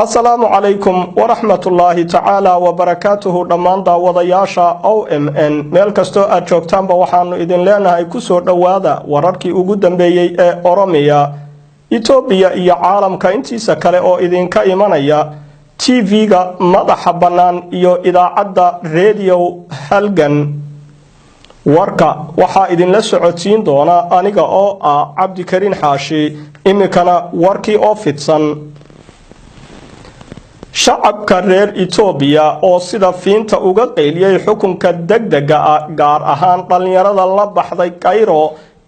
السلام عليكم ورحمة الله تعالى وبركاته دمان داودياشا OMN meel kasto aad joogtaanba waxaanu idin leenahay ku soo dhawaada wararkii ugu dambeeyay ee Oromiya Ethiopia iyo caalamka intiisa kale oo idinka imanaya TV-ga madaxa banaan iyo idaacadda radio halgan warka waxa idin la socodsiin doona aniga oo ah Cabdikarin Xaashi imikana warkii oo fidsan shacabka reer Ethiopia oo sida fiinta uga qeyliyay xukunka degdega ah gaar ahaan dhalinyarada la baxday Cairo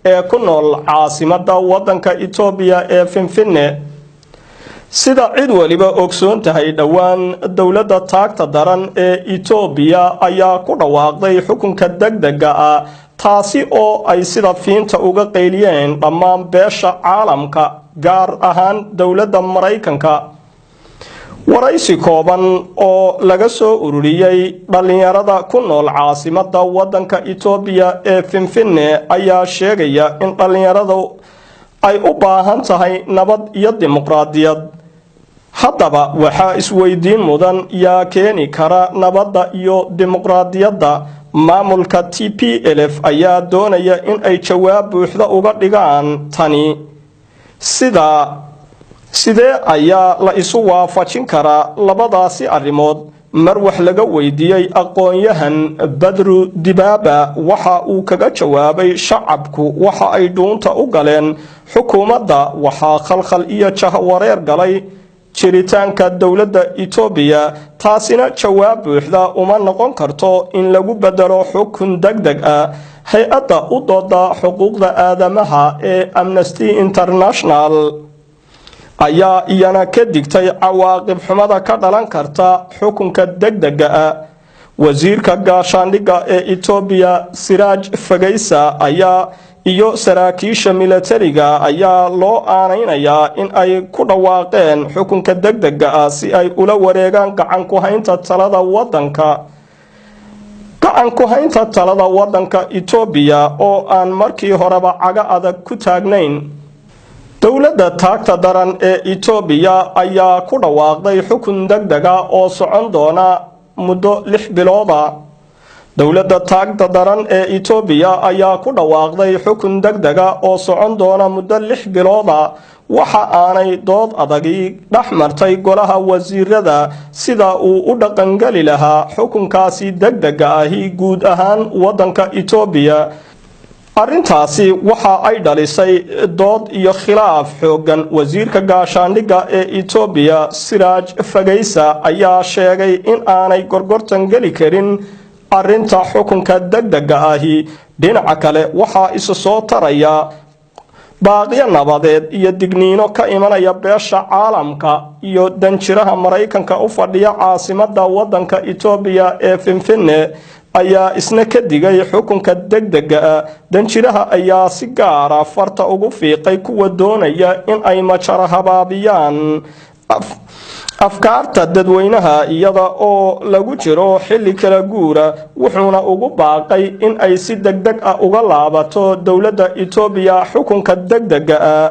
ee ku nool caasimada wadanka Ethiopia ee Finfinne sida cid waliba ogsoon tahay dhawaan dawladda taagta daran ee Ethiopia ayaa ku dhawaaqday xukunka degdega ah taasi oo ay sida fiinta uga qeyliyeen dhammaan beesha caalamka gaar ahaan dawladda Mareykanka waraysi kooban oo laga soo ururiyay dhalinyarada ku nool caasimada wadanka Ethiopia ee Finfinne ayaa sheegaya in dhalinyaradu ay u baahan tahay nabad iyo dimuqraadiyad haddaba waxa isweydiin mudan yaa keeni kara nabadda iyo dimuqraadiyadda maamulka TPLF ayaa doonaya in ay jawaab buuxda uga dhigaan tani sidee ayaa la isu waafajin karaa labadaasi arrimood mar wax laga weydiiyay aqoon-yahan Badru Dibaaba waxa uu kaga jawaabay shacabku waxa ay dhuunta u galeen xukuumadda waxa khalkhal iyo jahwareer galay jiritaanka dawladda Ethiopia taasina jawaab buuxda uma noqon karto in lagu bedelo xukun degdeg ah hay'adda u dooda xuquuqda aadamaha ee Amnesty International ayaa iyana ka digtay cawaaqib xumada ka dhalan karta xukunka degdega ah wasiirka gaashaandhigga ee Ethiopia Siraj Fageysa ayaa iyo saraakiisha militariga ayaa loo aanaynayaa in ay ku dhawaaqeen xukunka degdega ah si ay ula wareegaan gacan ku haynta talada wadanka Ethiopia oo aan markii horeba caga adag ku taagnayn dawladda taagta daran ee Ethiopia ayaa ku dhawaaqday xukun degdeg ah oo socon doona muddo 6 bilood ah dawladda taagta daran ee Ethiopia ayaa ku dhawaaqday xukun degdeg ah oo socon doona muddo 6 bilood ah waxa aanay dood adagi dhaxmartay golaha wasiirada sida uu u dhaqan gali lahaa xukunkaasi degdega ah guud ahaan wadanka Ethiopia arrintaasi waxa ay dhalisay dood iyo khilaaf xoogan wasiirka gaashaandhigga ee Ethiopia Siraj Fageysa ayaa sheegay in aanay gorgortan gali karin arrinta xukunka degdega ah dhinaca kale waxa isu soo taraya baaqiyo nabadeed iyo digniino ka imanaya beesha caalamka iyo danjiraha Mareykanka u fadhiya caasimada wadanka Ethiopia ee Finfinne ayaa isna ka digay xukunka degdega ah danjiraha ayaa si gaar ah farta ugu fiiqay kuwa doonaya in ay majara habaabiyaan afkaarta dadweynaha iyada oo lagu jiro xilli kala guura wuxuuna ugu baaqay in ay si degdeg ah uga laabato dawladda Ethiopia xukunka degdega ah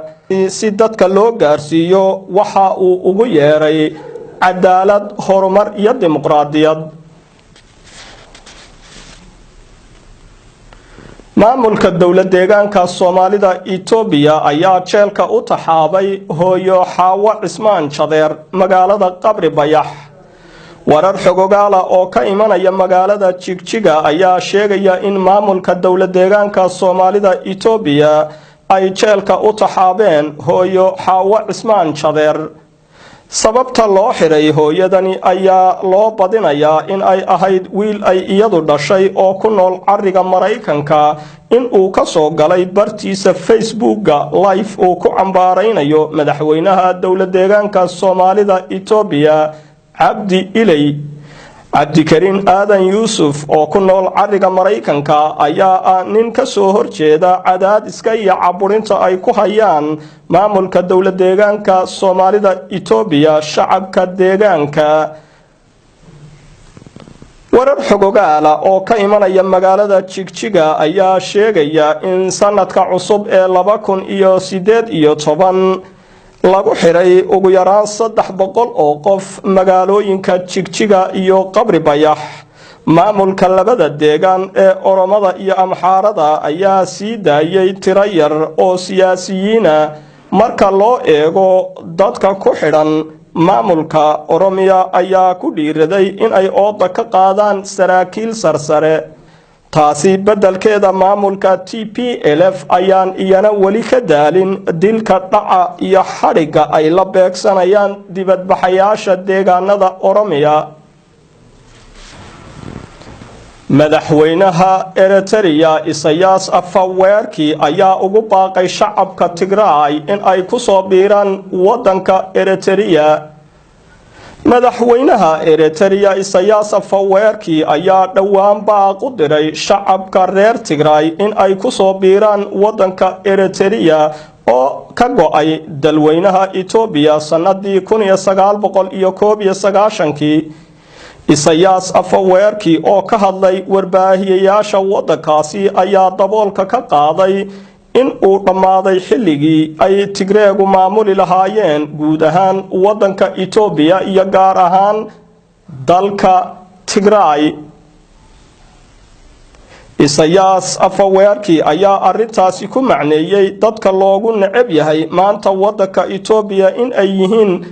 si dadka loo gaarsiiyo waxa uu ugu yeeray cadaalad horumar iyo dimuqraadiyad maamulka dawlad deegaanka Soomaalida Ethiopia ayaa jeelka u taxaabay hooyo Xaawo Cismaan Jadeer magaalada Qabri Bayax warar xogogaala oo ka imanaya magaalada Jigjiga ayaa sheegaya in maamulka dawlad deegaanka Soomaalida Ethiopia ay jeelka u taxaabeen hooyo Xaawo Cismaan Jadeer sababta loo xiray hooyadani ayaa loo badinayaa in ay ahayd wiil ay iyadu dhashay oo ku nool cariga Mareykanka in uu ka soo galay bartiisa Facebook-ga live oo ku cambaaraynayo madaxweynaha dawlad deegaanka Soomaalida Ethiopia Cabdikarin Aadan Yuusuf oo ku nool cariga Mareykanka ayaa nin ka soo horjeeda cadaadiska iyo caburinta ay ku hayaan maamulka dawlad deegaanka Soomaalida Ethiopia shacabka deegaanka warar xogogaala oo ka imanaya magaalada Jigjiga ayaa sheegaya in sanadka cusub ee 2018 lagu xiray ugu yaraan 300 oo qof magaalooyinka Jigjiga iyo Qabri Bayax. maamulka labada deegaan ee Oromada iyo Amxaarada ayaa sii daayay tiro yar oo siyaasiyiin marka loo eego dadka ku xidhan. maamulka Oromiya ayaa ku dhiiraday in ay ooda ka qaadaan saraakiil sarsare. taasi beddelkeeda maamulka TPLF ayaan iyana wali ka daalin dilka dhaca iyo xadhiga ay la beegsanayaan dibadbaxayaasha deegaanada Oromiya. madaxweynaha Eritrea Isaias Afwerki ayaa ugu baaqay shacabka Tigray in ay ku soo biiraan wadanka Eritrea. madaxweynaha Eritrea Isaias Afwerki ayaa dhawaan baaq u diray shacabka reer Tigray in ay ku soo biiraan wadanka Eritrea oo ka go'ay dalweynaha Ethiopia sanadii 1991. Isaias Afwerki oo ka hadlay warbaahiyeyaasha wadankaasi ayaa daboolka ka qaaday in uu dhamaaday xilligii ay Tigreegu maamuli lahaayeen guud ahaan wadanka Ethiopia iyo gaar ahaan dalka Tigray. Isaias Afwerki ayaa arintaasi ku macneeyay dadka loogu neceb yahay maanta wadanka Ethiopia in ay yihiin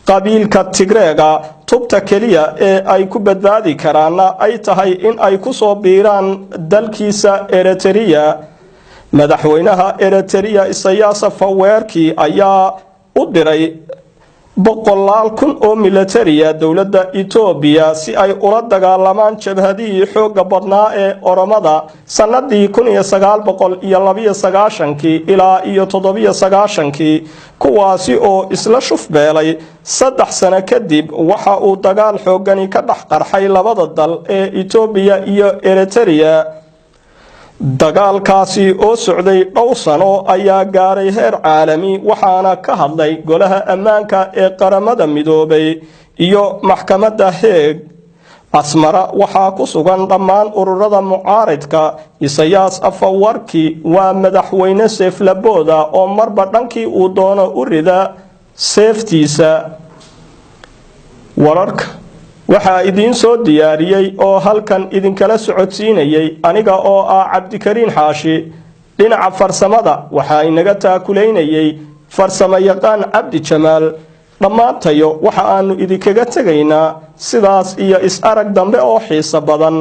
qabiilka Tigreega. tubta kaliya ee ay ku badbaadi karaan ay tahay in ay ku soo biiraan dalkiisa Eritrea. madaxweynaha Eritrea Isaias Afwerki ayaa u diray 100,000 oo militariya dawladda Ethiopia si ay ula dagaalamaan jabhadii xooga badnaa ee Oromada sanadii 1992 ilaa 97 kuwaasi oo isla shufbeelay 3 sano kadib. waxa uu dagaal xoogani ka dhex qarxay labada dal ee Ethiopia iyo Eritrea. dagaalkaasi oo socday dhowr sano ayaa gaaray heer caalami waxaana ka hadlay golaha ammaanka ee qaramada midoobay iyo maxkamadda Hague. Asmara waxaa ku sugan dhammaan ururada mucaaradka. Isaias Afwerki waa madaxweyne seeflabooda oo marba dhankii uu doono u rida seeftiisa. wararka waxaa idiin soo diyaariyay oo halkan idinkala socodsiinayay aniga oo ah Cabdikariin Xaashi. dhinaca farsamada waxaa inaga taakuleynayay farsamo yaqaan Cabdi Jamaal. dhammaantayo waxa aanu idinkaga tagaynaa sidaas iyo is arag dambe oo xiiso badan.